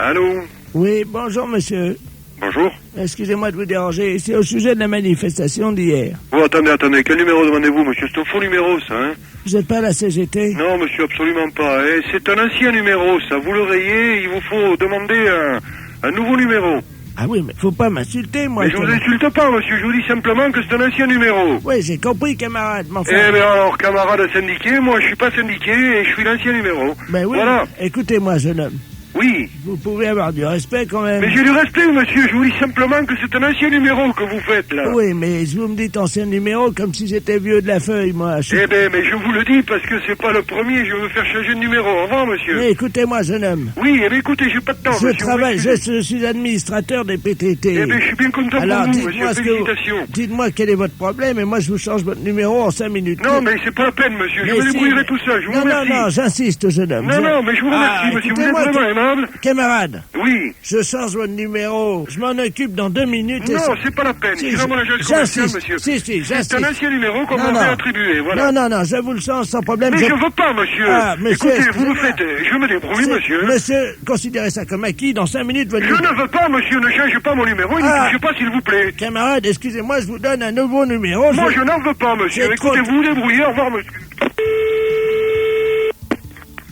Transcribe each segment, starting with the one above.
Allô? Oui, bonjour monsieur. Bonjour. Excusez-moi de vous déranger, c'est au sujet de la manifestation d'hier. Oh, attendez, quel numéro demandez-vous, monsieur? C'est un faux numéro, ça, hein? Vous n'êtes pas à la CGT? Non, monsieur, absolument pas. Eh, c'est un ancien numéro, ça. Vous le rayez, il vous faut demander un nouveau numéro. Ah oui, mais faut pas m'insulter, moi. Mais je vous insulte pas, monsieur, je vous dis simplement que c'est un ancien numéro. Oui, j'ai compris, camarade, mais enfin... Eh bien alors, camarade syndiqué, moi je suis pas syndiqué et je suis l'ancien numéro. Ben oui, voilà. Écoutez-moi, jeune homme. Oui. Vous pouvez avoir du respect quand même. Mais j'ai du respect, monsieur, je vous dis simplement que c'est un ancien numéro que vous faites, là. Oui, mais vous me dites ancien numéro comme si j'étais vieux de la feuille, moi. Eh ben, mais je vous le dis parce que c'est pas le premier, je veux faire changer de numéro. Au revoir, monsieur. Mais écoutez-moi, jeune homme. Oui, eh bien écoutez, j'ai pas de temps, Je monsieur. travaille, je suis administrateur des PTT. Eh bien, je suis bien content Alors, pour vous, monsieur, félicitations. Dites-moi quel est votre problème et moi je vous change votre numéro en 5 minutes. Non, mais c'est pas la peine, monsieur, je me débrouillerai tout seul, je vous remercie. Non, j'insiste, jeune homme. Non, mais je vous remercie, monsieur, vous êtes vraiment aimable. Camarade. Oui. Je change votre numéro. Je m'en occupe dans 2 minutes. Non, c'est pas la peine. Si, c'est vraiment l'agence commerciale, monsieur. Si, j'insiste. C'est un ancien numéro qu'on m'avait attribué, voilà. Non, je vous le change sans problème. Mais je veux pas, monsieur. Ah, monsieur, écoutez, vous me faites... Je me débrouille, monsieur. Monsieur, considérez ça comme acquis. Dans 5 minutes, votre numéro... Je ne veux pas, monsieur. Ne changez pas mon numéro et ne touchez pas, s'il vous plaît. Camarade, excusez-moi, je vous donne un nouveau numéro. Moi, je n'en veux pas, monsieur. Écoutez, vous débrouillez. Au revoir, monsieur.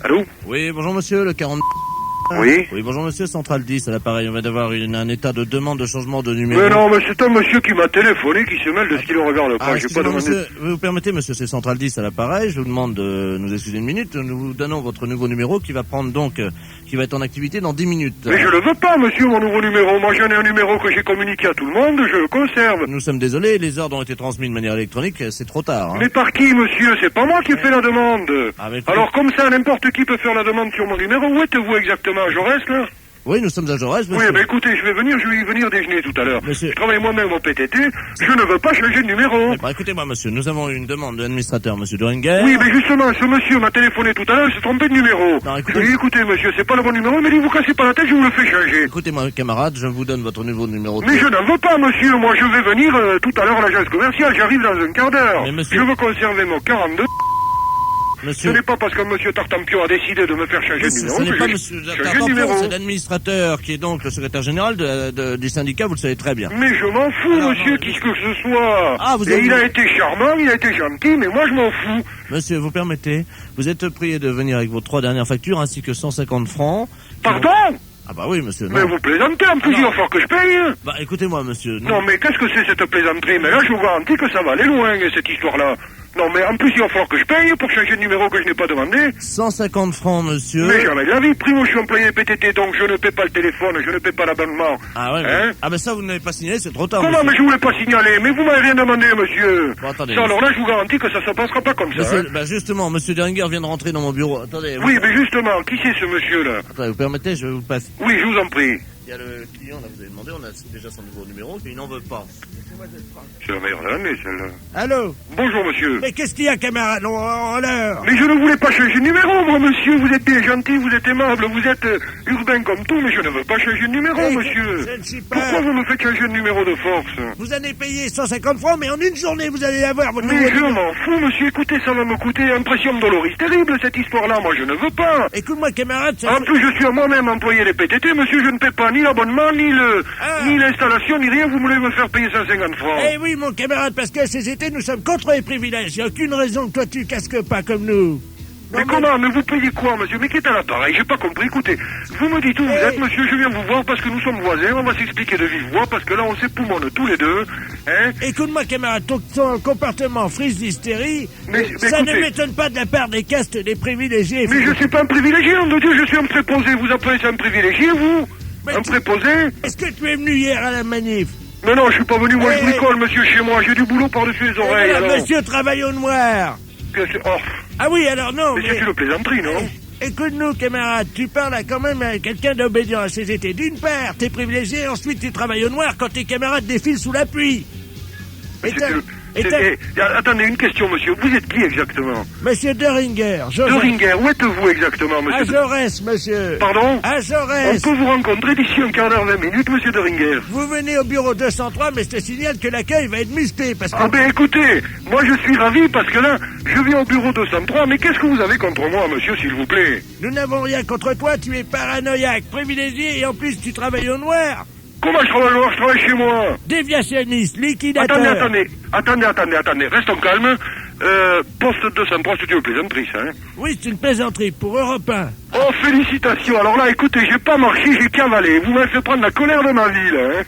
Allô? Oui, bonjour, monsieur, le 40... Oui. Oui, bonjour monsieur, Central 10, à l'appareil. On va d'avoir un état de demande de changement de numéro. Mais non, mais c'est un monsieur qui m'a téléphoné, qui se mêle de ce qu'il ne regarde pas. J'ai pas demandé... Monsieur, vous permettez, monsieur, c'est Central 10 à l'appareil. Je vous demande de nous excuser une minute. Nous vous donnons votre nouveau numéro qui va prendre donc, qui va être en activité dans 10 minutes. Mais je ne veux pas, monsieur, mon nouveau numéro. Moi, j'en ai un numéro que j'ai communiqué à tout le monde, je le conserve. Nous sommes désolés, les ordres ont été transmis de manière électronique, c'est trop tard. Hein. Mais par qui, monsieur? C'est pas moi qui ai fait la demande. Alors, comme ça, n'importe qui peut faire la demande sur mon numéro. Où êtes-vous exactement? Je reste là? Oui, nous sommes à Jaurès, monsieur. Oui, mais écoutez, je vais y venir déjeuner tout à l'heure. Monsieur... Je travaille moi-même au PTT, je ne veux pas changer de numéro. Écoutez-moi, monsieur, nous avons une demande de l'administrateur, monsieur Doringer. Oui, mais justement, ce monsieur m'a téléphoné tout à l'heure, il s'est trompé de numéro. Non, écoutez... Je lui ai dit, écoutez, monsieur, c'est pas le bon numéro, il m'a dit, vous cassez pas la tête, je vous le fais changer. Écoutez-moi, camarade, je vous donne votre nouveau numéro. Mais je n'en veux pas, monsieur, moi je vais venir tout à l'heure à l'agence commerciale, j'arrive dans un quart d'heure. Monsieur... Je veux conserver mon 42... Monsieur... Ce n'est pas parce que monsieur Tartampion a décidé de me faire changer de numéro. Ce n'est pas monsieur Tartampion, c'est l'administrateur qui est donc le secrétaire général du syndicat, vous le savez très bien. Mais je m'en fous, monsieur, qui que ce soit. Il a été charmant, il a été gentil, mais moi je m'en fous. Monsieur, vous permettez, vous êtes prié de venir avec vos 3 dernières factures ainsi que 150 francs. Pardon? Ah bah oui, monsieur. Non. Mais vous plaisantez, en plus il va falloir que je paye. Bah écoutez-moi, monsieur. Non, mais qu'est-ce que c'est cette plaisanterie? Mais là, je vous garantis que ça va aller loin, cette histoire-là. Non, mais en plus, il va falloir que je paye pour changer de numéro que je n'ai pas demandé. 150 francs, monsieur. Mais jamais de la vie. Primo, je suis employé PTT, donc je ne paie pas le téléphone, je ne paie pas l'abonnement. Ah ouais, hein? Ah ben ça, vous ne l'avez pas signalé, c'est trop tard. Comment, mais je voulais pas signaler? Mais vous m'avez rien demandé, monsieur. Bon, attendez. Ça, alors là, je vous garantis que ça se passera pas comme ça. Monsieur, hein? Bah justement, monsieur Deringer vient de rentrer dans mon bureau. Attendez. Oui, mais justement, qui c'est ce monsieur-là? Attendez, vous permettez, je vais vous passer. Oui, je vous en prie. Il y a le client, là, vous avez demandé, on a déjà son nouveau numéro, mais il n'en veut pas. C'est la meilleure de l'année, celle-là. Allô? Bonjour, monsieur. Mais qu'est-ce qu'il y a, camarade? En l'heure. Mais je ne voulais pas changer de numéro, moi, monsieur. Vous êtes bien gentil, vous êtes aimable, vous êtes urbain comme tout, mais je ne veux pas changer de numéro, monsieur. Je ne suis pas... Pourquoi vous me faites changer de numéro de force? Vous allez payer 150 francs, mais en une journée, vous allez avoir votre Mais je m'en fous, monsieur. Écoutez, ça va me coûter impression doloris terrible, cette histoire-là. Moi, je ne veux pas. Écoute-moi, camarade... En plus, je suis moi-même employé des PTT, monsieur. Je ne paie pas ni l'abonnement, ni l'installation, ni rien. Vous voulez me faire payer 150 francs. Eh oui, mon camarade, parce qu'à CGT, nous sommes contre les privilèges. Il n'y a aucune raison que toi, tu casques pas comme nous. Mais comment? Mais vous payez quoi, monsieur? Mais qui est à l'appareil? J'ai pas compris. Écoutez, vous me dites où vous êtes, monsieur. Je viens vous voir parce que nous sommes voisins. On va s'expliquer de vive voix parce que là, on s'époumonne tous les deux. Hein? Écoute-moi, camarade, ton comportement frise d'hystérie, ça écoutez, ne m'étonne pas de la part des castes des privilégiés. Mais je suis pas un privilégié, nom de Dieu. Je suis un préposé. Vous appelez ça un privilégié, vous? Mais un préposé? Est-ce que tu es venu hier à la manif? Mais non, je suis pas venu. Moi, je bricole, monsieur, chez moi. J'ai du boulot par-dessus les oreilles. Alors. Monsieur travaille au noir. Ah oui, alors non. Mais c'est une plaisanterie, non? Écoute-nous, camarade, tu parles quand même à quelqu'un d'obédiant à CGT. D'une part, t'es privilégié, ensuite tu travailles au noir quand tes camarades défilent sous la pluie. Attendez, une question, monsieur. Vous êtes qui exactement? Monsieur Deringer. De Ringer, où êtes-vous exactement, monsieur? À Jaurès, monsieur. Pardon? À On Jaurès. peut vous rencontrer d'ici un quart d'heure, 20 minutes, monsieur De Ringer. Vous venez au bureau 203, mais je te signale que l'accueil va être musclé, parce que... Ah ben écoutez, moi je suis ravi parce que là, je viens au bureau 203, mais qu'est-ce que vous avez contre moi, monsieur, s'il vous plaît? Nous n'avons rien contre toi, tu es paranoïaque, privilégié, et en plus tu travailles au noir. Comment je travaille noir? Je travaille chez moi. Déviationniste, liquidateur. Attendez, restons calmes. Poste 203, c'est une plaisanterie, ça, hein? Oui, c'est une plaisanterie pour Europe 1. Oh, félicitations. Alors là, écoutez, j'ai pas marché, j'ai cavalé. Vous m'avez fait prendre la colère de ma vie, là, hein?